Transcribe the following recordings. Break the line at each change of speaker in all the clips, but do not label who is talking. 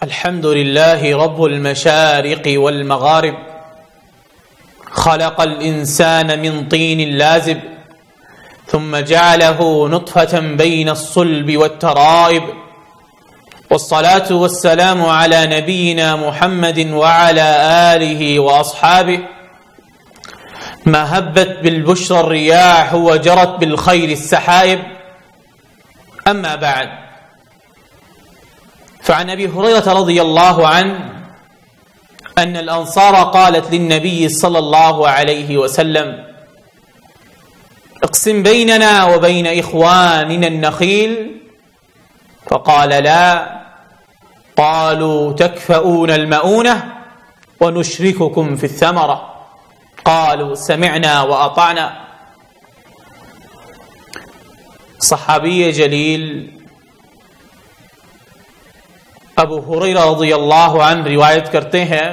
الحمد لله رب المشارق والمغارب خلق الإنسان من طين لازب ثم جعله نطفة بين الصلب والترائب والصلاة والسلام على نبينا محمد وعلى آله وأصحابه ما هبت بالبشرى الرياح وجرت بالخير السحائب أما بعد فعن أبي هريرة رضي الله عنه أن الأنصار قالت للنبي صلى الله عليه وسلم اقسم بيننا وبين إخواننا النخيل فقال لا قالوا تكفؤون المؤونة ونشرككم في الثمرة قالوا سمعنا وأطعنا. صحابی جلیل ابو ہریرہ رضی اللہ عنہ روایت کرتے ہیں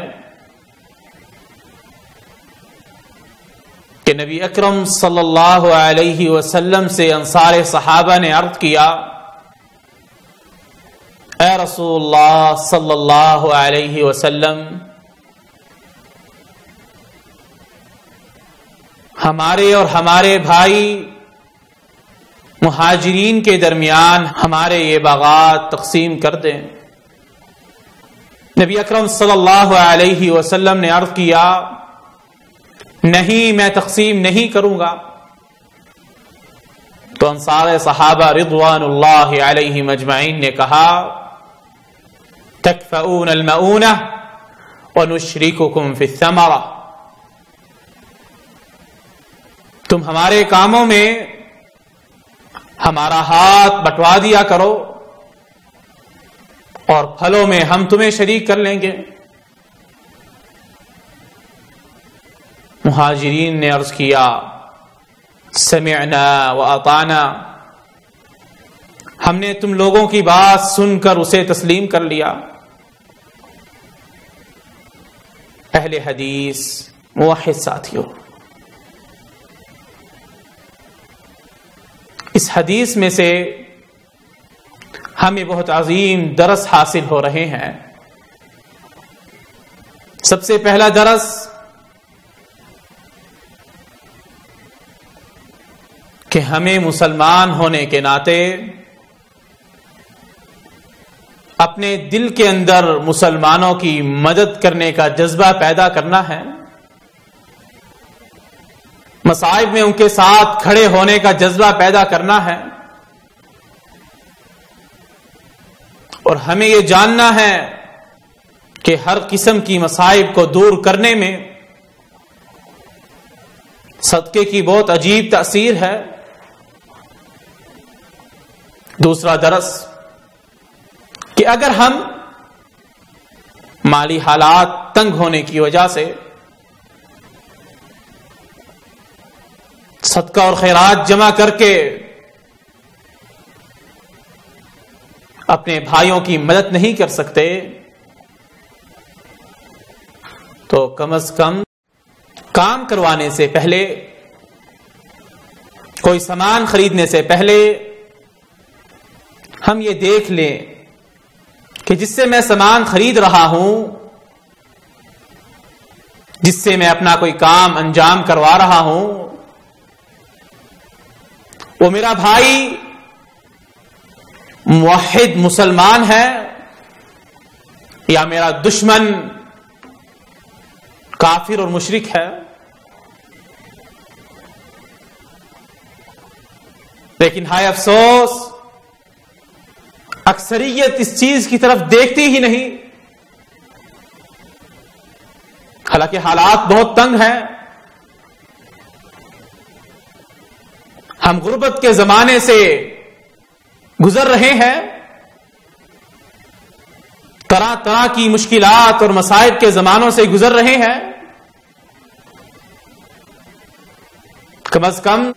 کہ نبی اکرم صلی اللہ علیہ وسلم سے انصار صحابہ نے عرض کیا اے رسول اللہ صلی اللہ علیہ وسلم ہمارے اور ہمارے بھائی مہاجرین کے درمیان ہمارے یہ باغات تقسیم کر دیں. نبی اکرم صلی اللہ علیہ وسلم نے عرض کیا نہیں میں تقسیم نہیں کروں گا. تو انصار صحابہ رضوان اللہ علیہم اجمعین نے کہا تکفؤون المؤونہ ونشرککم فی الثمرہ، تم ہمارے کاموں میں ہمارا ہاتھ بٹوا دیا کرو اور پھلوں میں ہم تمہیں شریک کر لیں گے. مہاجرین نے عرض کیا سمعنا واطعنا، ہم نے تم لوگوں کی بات سن کر اسے تسلیم کر لیا. اہل حدیث موحد ساتھیوں، اس حدیث میں سے ہمیں بہت عظیم درس حاصل ہو رہے ہیں. سب سے پہلا درس کہ ہمیں مسلمان ہونے کے ناطے اپنے دل کے اندر مسلمانوں کی مدد کرنے کا جذبہ پیدا کرنا ہے، مصائب میں ان کے ساتھ کھڑے ہونے کا جذبہ پیدا کرنا ہے، اور ہمیں یہ جاننا ہے کہ ہر قسم کی مصائب کو دور کرنے میں صدقے کی بہت عجیب تاثیر ہے. دوسرا درس کہ اگر ہم مالی حالات تنگ ہونے کی وجہ سے صدقہ اور خیرات جمع کر کے اپنے بھائیوں کی مدد نہیں کر سکتے تو کم از کم کام کروانے سے پہلے، کوئی سامان خریدنے سے پہلے ہم یہ دیکھ لیں کہ جس سے میں سامان خرید رہا ہوں، جس سے میں اپنا کوئی کام انجام کروا رہا ہوں، وہ میرا بھائی موحد مسلمان ہے یا میرا دشمن کافر اور مشرک ہے. لیکن ہائے افسوس اکثریت اس چیز کی طرف دیکھتی ہی نہیں، حالانکہ حالات بہت تنگ ہیں. ہم غربت کے زمانے سے گزر رہے ہیں، طرح طرح کی مشکلات اور مصائب کے زمانوں سے گزر رہے ہیں. کم از کم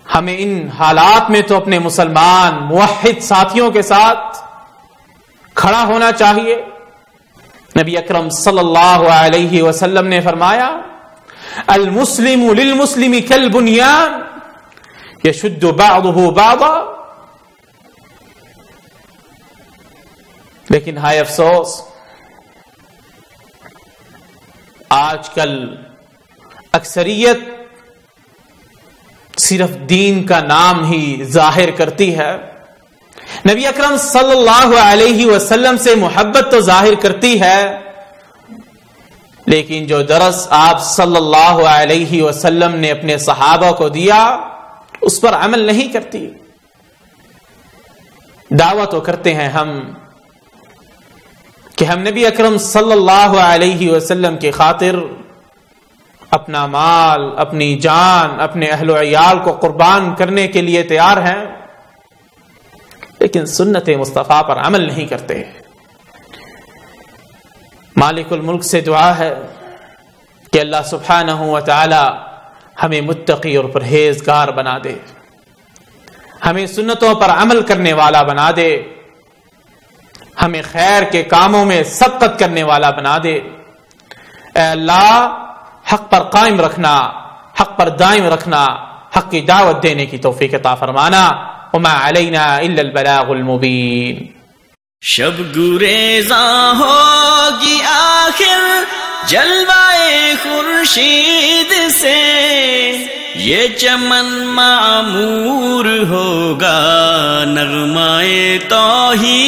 ہمیں ان حالات میں تو اپنے مسلمان موحد ساتھیوں کے ساتھ کھڑا ہونا چاہیے. نبی اکرم صلی اللہ علیہ وسلم نے فرمایا المسلم للمسلم کالبنیان یشد بعضه بعضا، لیکن ہائے افسوس، آج کل اکثریت صرف دین کا نام ہی ظاہر کرتی ہے، نبی اکرم صلی اللہ علیہ وسلم سے محبت تو ظاہر کرتی ہے، لیکن جو درس آپ صلی اللہ علیہ وسلم نے اپنے صحابہ کو دیا اس پر عمل نہیں کرتی۔ دعویٰ تو کرتے ہیں ہم کہ ہم نبی اکرم صلی اللہ علیہ وسلم کی خاطر اپنا مال، اپنی جان، اپنے اہل و عیال کو قربان کرنے کے لیے تیار ہیں، لیکن سنت مصطفیٰ پر عمل نہیں کرتے۔ مالک الملک سے دعا ہے کہ اللہ سبحانہ و تعالی ہمیں متقی اور پرہیزگار بنا دے، ہمیں سنتوں پر عمل کرنے والا بنا دے، ہمیں خیر کے کاموں میں سبقت کرنے والا بنا دے۔ اے اللہ، حق پر قائم رکھنا، حق پر دائم رکھنا، حق کی دعوت دینے کی توفیق عطا فرمانا۔ وما علینا الا البلاغ المبین۔
شب گریزاں ہوگی آخر جلوائے خورشید سے، یہ چمن معمور ہوگا نغمائے توحید